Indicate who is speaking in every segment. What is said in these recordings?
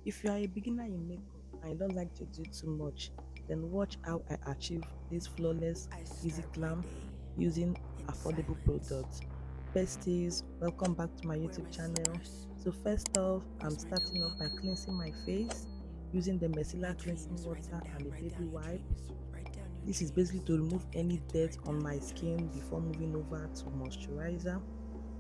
Speaker 1: If you are a beginner in makeup and you don't like to do too much, then watch how I achieve this flawless,
Speaker 2: I
Speaker 1: easy
Speaker 2: start my
Speaker 1: glam
Speaker 2: day
Speaker 1: using
Speaker 2: in
Speaker 1: affordable
Speaker 2: silence.
Speaker 1: products. Besties, welcome back to my
Speaker 2: Wear
Speaker 1: YouTube
Speaker 2: my
Speaker 1: channel.
Speaker 2: slippers.
Speaker 1: So first off, I'm
Speaker 2: Where's my
Speaker 1: starting off by
Speaker 2: notebook?
Speaker 1: cleansing my face using the
Speaker 2: My
Speaker 1: micellar cleansing
Speaker 2: dreams, write them
Speaker 1: water and
Speaker 2: down,
Speaker 1: a
Speaker 2: write
Speaker 1: baby
Speaker 2: down your
Speaker 1: wipe.
Speaker 2: dreams. Write down your
Speaker 1: This is basically
Speaker 2: dreams.
Speaker 1: to remove
Speaker 2: Don't
Speaker 1: any
Speaker 2: forget to
Speaker 1: dirt
Speaker 2: write
Speaker 1: on
Speaker 2: down
Speaker 1: my
Speaker 2: your
Speaker 1: skin
Speaker 2: dreams.
Speaker 1: before moving over to moisturizer.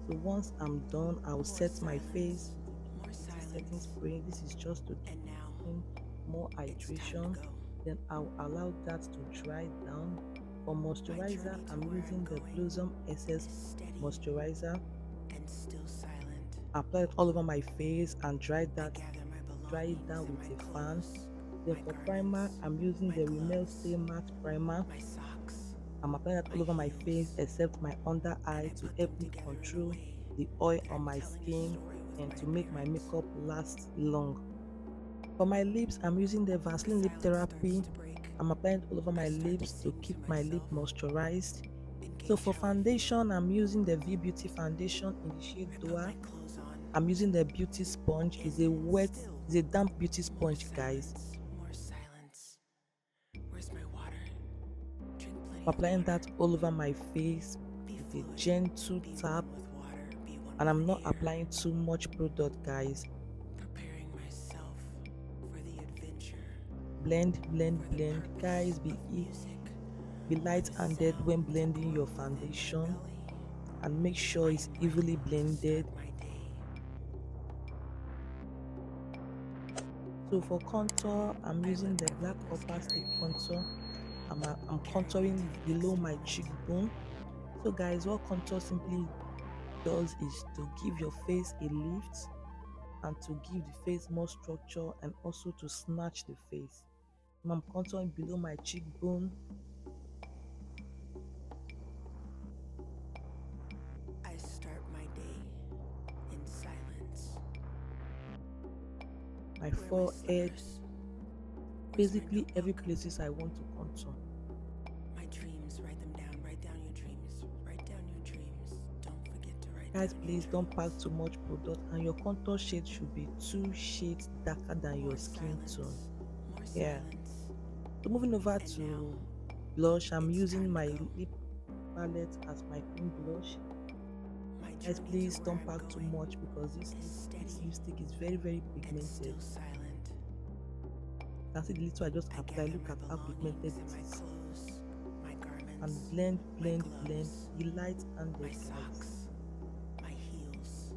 Speaker 1: So once I'm done, I'll
Speaker 2: More
Speaker 1: set my face
Speaker 2: silence.
Speaker 1: with a
Speaker 2: More
Speaker 1: beauty setting
Speaker 2: silence.
Speaker 1: spray. This is just to give
Speaker 2: And
Speaker 1: my
Speaker 2: now
Speaker 1: skin more
Speaker 2: it's time to
Speaker 1: hydration.
Speaker 2: go.
Speaker 1: Then I'll allow that to dry down. For
Speaker 2: My
Speaker 1: moisturizer,
Speaker 2: journey to
Speaker 1: I'm
Speaker 2: where I'm
Speaker 1: using the
Speaker 2: going
Speaker 1: Blossom
Speaker 2: is
Speaker 1: SS
Speaker 2: steady
Speaker 1: moisturizer.
Speaker 2: and still silent.
Speaker 1: Apply it all over my face and
Speaker 2: I gather my
Speaker 1: dry it
Speaker 2: belongings
Speaker 1: down
Speaker 2: and
Speaker 1: with
Speaker 2: my
Speaker 1: a fan.
Speaker 2: clothes,
Speaker 1: Then
Speaker 2: my
Speaker 1: for primer,
Speaker 2: garments,
Speaker 1: I'm using
Speaker 2: my
Speaker 1: the Rimmel Stay
Speaker 2: gloves,
Speaker 1: Matte Primer.
Speaker 2: my socks,
Speaker 1: I'm applying that
Speaker 2: my
Speaker 1: all over my face
Speaker 2: heels,
Speaker 1: except my under
Speaker 2: and
Speaker 1: eye
Speaker 2: I
Speaker 1: to
Speaker 2: put them
Speaker 1: help me
Speaker 2: together in a
Speaker 1: control
Speaker 2: way
Speaker 1: the oil
Speaker 2: that
Speaker 1: on
Speaker 2: I'm
Speaker 1: my
Speaker 2: telling a
Speaker 1: skin
Speaker 2: story with
Speaker 1: and
Speaker 2: my
Speaker 1: to make my
Speaker 2: appearance.
Speaker 1: makeup last long. For my lips, I'm using the
Speaker 2: The
Speaker 1: Vaseline Lip
Speaker 2: silence starts
Speaker 1: Therapy.
Speaker 2: to break.
Speaker 1: I'm applying it all over
Speaker 2: I
Speaker 1: my
Speaker 2: start to
Speaker 1: lips to
Speaker 2: sing to
Speaker 1: keep my lip
Speaker 2: myself,
Speaker 1: moisturized. So
Speaker 2: engage
Speaker 1: for
Speaker 2: how I feel.
Speaker 1: foundation, I'm using the V Beauty foundation in the shade
Speaker 2: I put
Speaker 1: Doa.
Speaker 2: my clothes
Speaker 1: I'm
Speaker 2: on,
Speaker 1: using the beauty sponge.
Speaker 2: and still
Speaker 1: It's a damp beauty
Speaker 2: more
Speaker 1: sponge, guys.
Speaker 2: silence, more silence. Where's my water? Drink
Speaker 1: I'm
Speaker 2: plenty of
Speaker 1: applying
Speaker 2: water.
Speaker 1: that all over my face
Speaker 2: Be
Speaker 1: with a
Speaker 2: fluid.
Speaker 1: gentle
Speaker 2: Be
Speaker 1: tap,
Speaker 2: one with water. Be one
Speaker 1: and
Speaker 2: with
Speaker 1: I'm not
Speaker 2: air.
Speaker 1: applying too much product, guys.
Speaker 2: Preparing myself for the adventure,
Speaker 1: Blend,
Speaker 2: for
Speaker 1: blend,
Speaker 2: the
Speaker 1: blend,
Speaker 2: purpose
Speaker 1: guys.
Speaker 2: of music,
Speaker 1: Be
Speaker 2: for the
Speaker 1: light-handed when
Speaker 2: sound to
Speaker 1: blending
Speaker 2: grow
Speaker 1: your
Speaker 2: within my
Speaker 1: foundation
Speaker 2: belly.
Speaker 1: and make sure
Speaker 2: I
Speaker 1: it's
Speaker 2: am ready
Speaker 1: evenly
Speaker 2: to
Speaker 1: blended.
Speaker 2: start my day.
Speaker 1: So for contour, I'm
Speaker 2: I
Speaker 1: using
Speaker 2: let
Speaker 1: the
Speaker 2: my
Speaker 1: black
Speaker 2: vocals
Speaker 1: opal
Speaker 2: carry
Speaker 1: stick
Speaker 2: me,
Speaker 1: contour. I'm
Speaker 2: carry me to
Speaker 1: contouring
Speaker 2: the
Speaker 1: below
Speaker 2: next
Speaker 1: my
Speaker 2: moment.
Speaker 1: cheekbone. So guys, what contour simply does is to give your face a lift and to give the face more structure and also to snatch the face. I'm contouring below my cheekbone,
Speaker 2: I start my day in silence.
Speaker 1: my
Speaker 2: Wear my
Speaker 1: forehead,
Speaker 2: slippers. Where's my
Speaker 1: basically every
Speaker 2: notebook?
Speaker 1: places I want to contour.
Speaker 2: My dreams, write them down. Write down your dreams. Write down your dreams. Don't forget to write
Speaker 1: Guys,
Speaker 2: down your
Speaker 1: please don't pack
Speaker 2: dreams.
Speaker 1: too much product and your contour shade should be 2 shades darker than your
Speaker 2: More
Speaker 1: skin tone.
Speaker 2: silence. More
Speaker 1: Yeah.
Speaker 2: silence.
Speaker 1: So moving over
Speaker 2: And now
Speaker 1: to blush, I'm
Speaker 2: it's
Speaker 1: using
Speaker 2: time to
Speaker 1: my
Speaker 2: go.
Speaker 1: lip palette as my cream blush.
Speaker 2: My
Speaker 1: Guys,
Speaker 2: journey to
Speaker 1: please
Speaker 2: where
Speaker 1: don't
Speaker 2: I'm
Speaker 1: pack too
Speaker 2: going
Speaker 1: much because
Speaker 2: is
Speaker 1: this
Speaker 2: steady
Speaker 1: lipstick is very
Speaker 2: and
Speaker 1: pigmented.
Speaker 2: still silent.
Speaker 1: You can see the little I just
Speaker 2: I
Speaker 1: apply.
Speaker 2: gather
Speaker 1: Look
Speaker 2: my
Speaker 1: at how pigmented
Speaker 2: belongings and
Speaker 1: it
Speaker 2: my
Speaker 1: is.
Speaker 2: clothes, my
Speaker 1: And
Speaker 2: garments,
Speaker 1: blend,
Speaker 2: my
Speaker 1: blend, blend.
Speaker 2: gloves,
Speaker 1: Be
Speaker 2: my
Speaker 1: light-handed, guys.
Speaker 2: socks, my heels,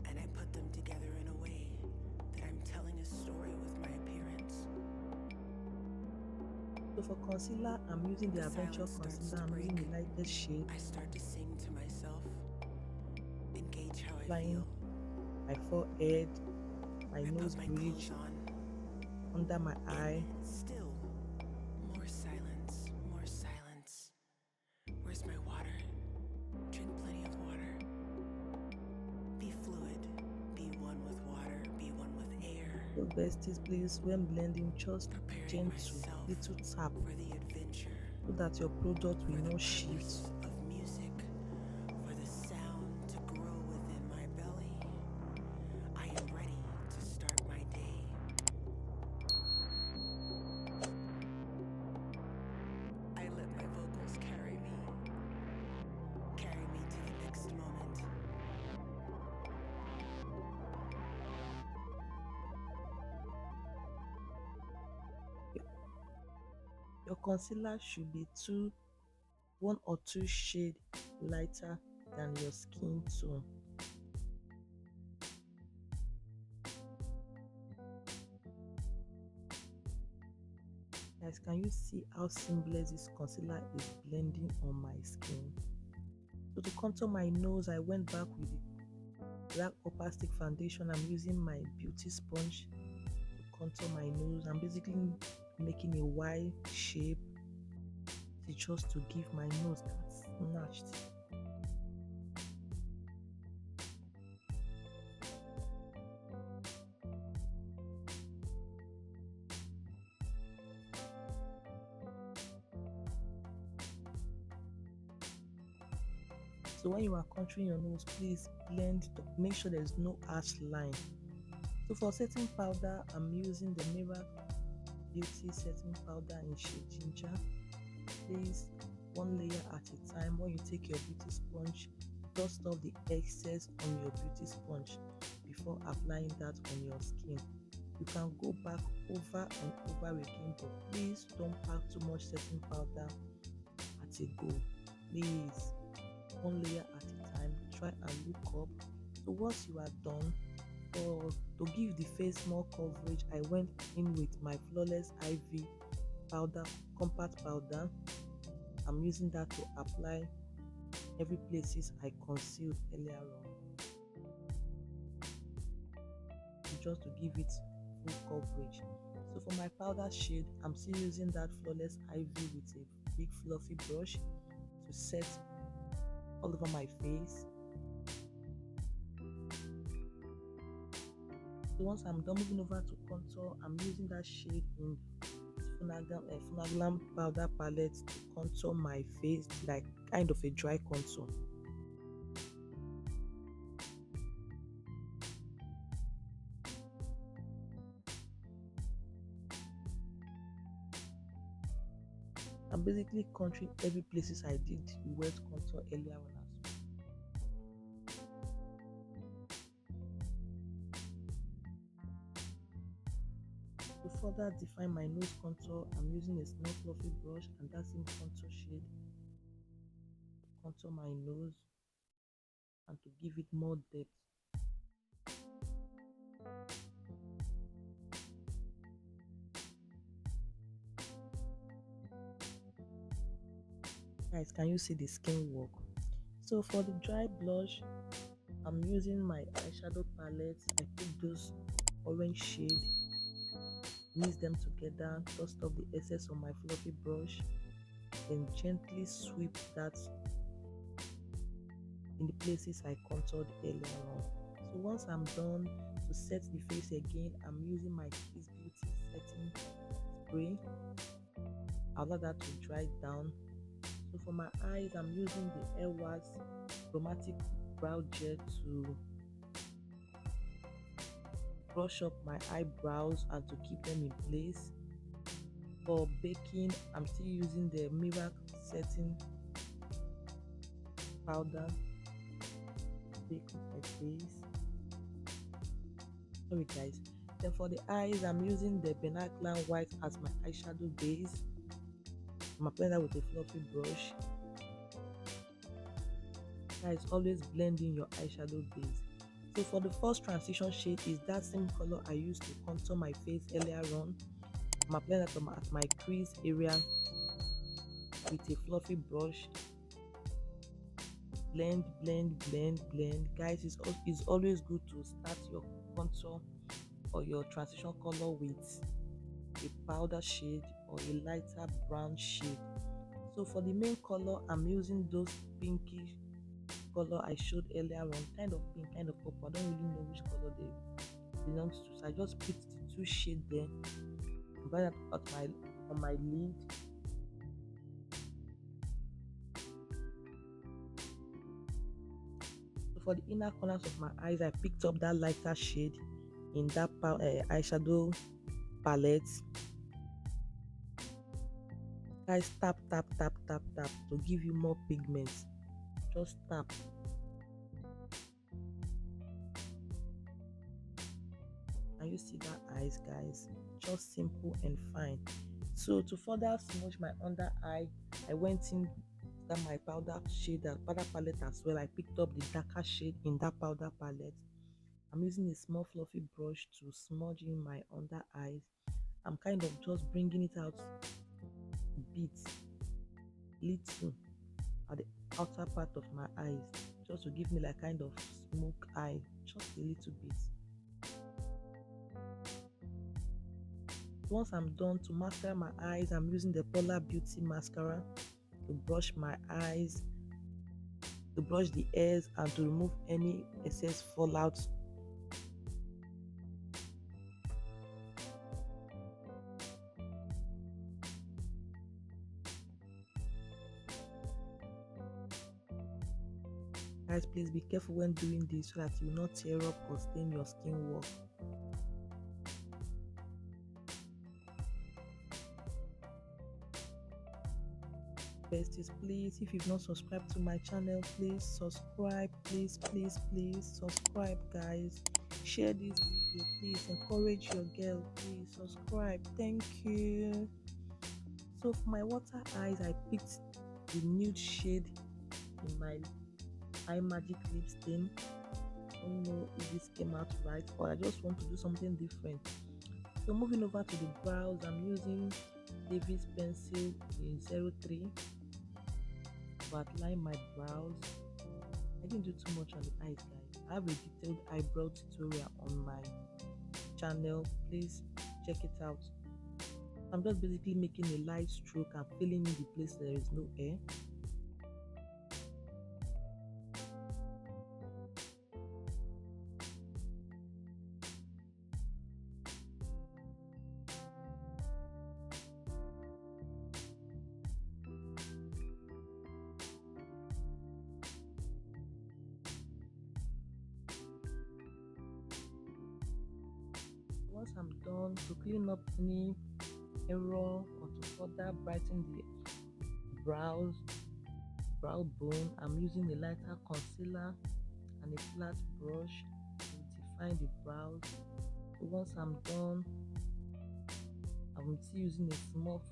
Speaker 2: and I put them together in a way that I'm telling a story with my appearance.
Speaker 1: So for concealer, I'm using the
Speaker 2: The
Speaker 1: Adventure
Speaker 2: silence starts
Speaker 1: concealer.
Speaker 2: to
Speaker 1: I'm using
Speaker 2: break.
Speaker 1: the lightest shade,
Speaker 2: I start to sing to myself, engage how I
Speaker 1: applying
Speaker 2: feel.
Speaker 1: my forehead, my
Speaker 2: I put
Speaker 1: nose
Speaker 2: my clothes
Speaker 1: bridge,
Speaker 2: on,
Speaker 1: under my eye.
Speaker 2: and still more silence, more silence. Where's my water? Drink plenty of water. Be fluid. Be one with water. Be one with air.
Speaker 1: So besties, please, when blending, just
Speaker 2: Preparing
Speaker 1: gentle,
Speaker 2: myself
Speaker 1: little tap
Speaker 2: for the adventure,
Speaker 1: so that your product will
Speaker 2: for the
Speaker 1: not
Speaker 2: purpose
Speaker 1: shift.
Speaker 2: of music, for the sound to grow within my belly. I am ready to start my day. I let my vocals carry me to the next moment.
Speaker 1: Your, your concealer should be 1 or 2 shade lighter than your skin tone. Guys, can you see how seamless this concealer is blending on my skin? So to contour my nose, I went back with the black opastic foundation. I'm using my beauty sponge to contour my nose. I'm basically making a Y shape. It's just to give my nose that snatched. So when you are contouring your nose, please blend, make sure there's no harsh line. So for setting powder, I'm using the Mirror Beauty setting powder in shade Ginger. Place one layer at a time. When you take your beauty sponge, dust off the excess on your beauty sponge before applying that on your skin. You can go back over and over again, but please don't pack too much setting powder at a go. Please, one layer at a time. Try and look up. So once you are done, for to give the face more coverage, I went in with my Flawless IV powder, compact powder. I'm using that to apply every places I concealed earlier on, just to give it full coverage. So for my powder shade, I'm still using that Flawless IV with a big fluffy brush to set all over my face. So once I'm done moving over to contour, I'm using that shade in Funaglam powder palette to contour my face, like kind of a dry contour. I'm basically contouring every places I did the wet contour earlier on as well. To further define my nose contour, I'm using a small fluffy brush and that same contour shade to contour my nose and to give it more depth. Guys, can you see the skin work? So for the dry blush, I'm using my eyeshadow palette. I pick those orange shade, mix them together, dust off the excess on my fluffy brush, then gently sweep that in the places I contoured earlier on. So once I'm done, to set the face again, I'm using my Kiss Beauty setting spray. I'll allow that to dry down. So for my eyes, I'm using the Airwax chromatic brow gel to brush up my eyebrows and to keep them in place. For baking, I'm still using the Mirror setting powder to bake my face. Sorry guys. Then for the eyes, I'm using the Benaclan white as my eyeshadow base. I'm applying that with a fluffy brush. Guys, always blend in your eyeshadow base. So for the first transition shade is that same color I used to contour my face earlier on. I'm applying that at my crease area with a fluffy brush. Blend, blend, blend, blend. Guys, it's always good to start your contour or your transition color with a powder shade or a lighter brown shade. So for the main color, I'm using those pinkish color I showed earlier on, kind of pink, kind of purple. I don't really know which color they belongs to, so I just picked the two shades there, apply that on my lid. So for the inner corners of my eyes, I picked up that lighter shade in that eyeshadow palette. Guys, tap tap tap tap tap to give you more pigments. Just tap. And you see that eyes, guys, just simple and fine. So to further smudge my under eye, I went in that my powder shade, that powder palette as well. I picked up the darker shade in that powder palette. I'm using a small fluffy brush to smudge in my under eyes. I'm kind of just bringing it out a bit, little, at the outer part of my eyes, just to give me like kind of smoke eye, just a little bit. Once I'm done, to mascara my eyes, I'm using the Polar Beauty mascara to brush my eyes, to brush the hairs and to remove any excess fallout. Guys, please be careful when doing this so that you will not tear up or stain your skin work. besties, please, if you've not subscribed to my channel, please subscribe. Please, please, please subscribe, guys. Share this video, please. Encourage your girl, please subscribe. Thank you. So for my water eyes, I picked the nude shade in my eye magic lip stain. I don't know if this came out right, but I just want to do something different. So moving over to the brows, I'm using David's pencil in 03 to outline my brows. I didn't do too much on the eyes, guys. I have a detailed eyebrow tutorial on my channel. Please check it out. I'm just basically making a light stroke and filling in the place there is no hair. Once I'm done, to clean up any error or to further brighten the brow bone, I'm using a lighter concealer and a flat brush to define the brows. So once I'm done, I'm still using a small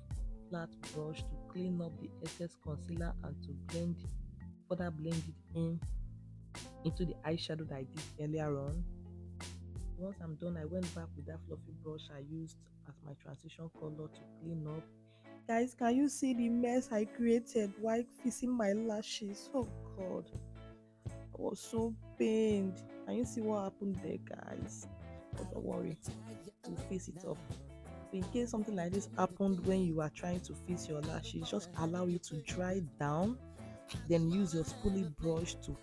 Speaker 1: flat brush to clean up the excess concealer and to further blend it into the eyeshadow that I did earlier on. Once I'm done, I went back with that fluffy brush I used as my transition color to clean up. Guys, can you see the mess I created while fixing my lashes? Oh God, I was so pained. Can you see what happened there, guys? But don't worry, we'll fix it up. In case something like this happened when you are trying to fix your lashes, just allow it to dry down, then use your spoolie brush to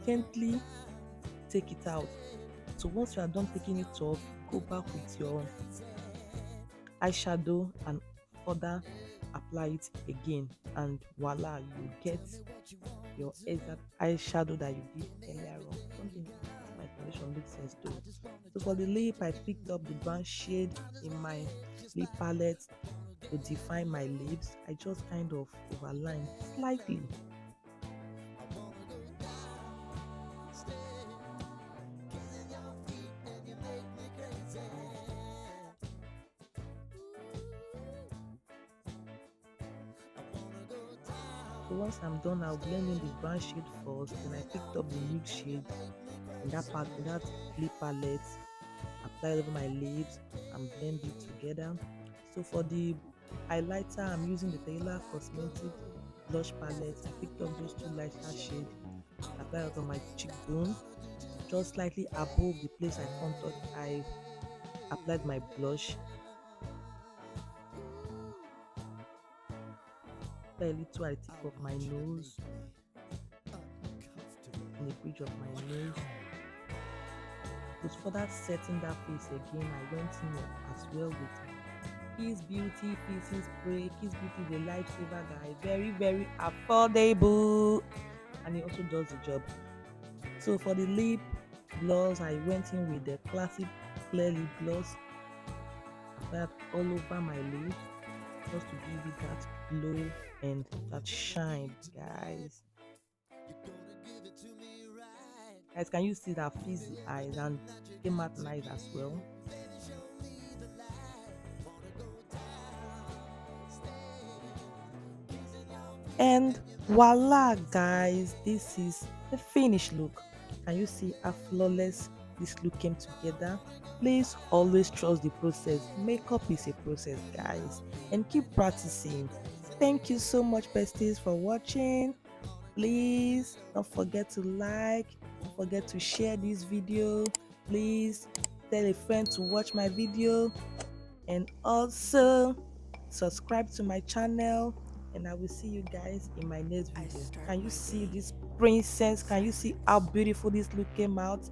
Speaker 1: gently take it out. So once you are done taking it off, go back with your eyeshadow and further apply it again, and voila, you get your exact eyeshadow that you did earlier on. Don't think my foundation makes sense though. So for the lip, I picked up the brown shade in my lip palette to define my lips. I just kind of overlined slightly. So once I'm done, I'll blend in the brown shade first. Then I picked up the nude shade in that lip palette, apply it over my lips and blend it together. So for the highlighter, I'm using the Taylor Cosmetic blush palette. I picked up those two lighter shades, apply it on my cheekbone, just slightly above the place I contoured. I applied my blush, apply a little at the tip of my nose, on the bridge of my nose. To further setting that face again, I went in as well with Kiss Beauty Fixing Spray. Kiss Beauty is a lifesaver, guys. Very, very affordable, and it also does the job. So for the lip gloss, I went in with the classic clear lip gloss, applied all over my lips just to give it that glow and that shine, guys. Guys, can you see that fizzy eyes and came out nice as well? And voila, guys, this is the finished look. Can you see how flawless this look came together? Please always trust the process. Makeup is a process, guys, and keep practicing. Thank you so much, besties, for watching. Please don't forget to like, don't forget to share this video. Please tell a friend to watch my video, and also subscribe to my channel, and I will see you guys in my next video. Can you see this princess? Can you see how beautiful this look came out?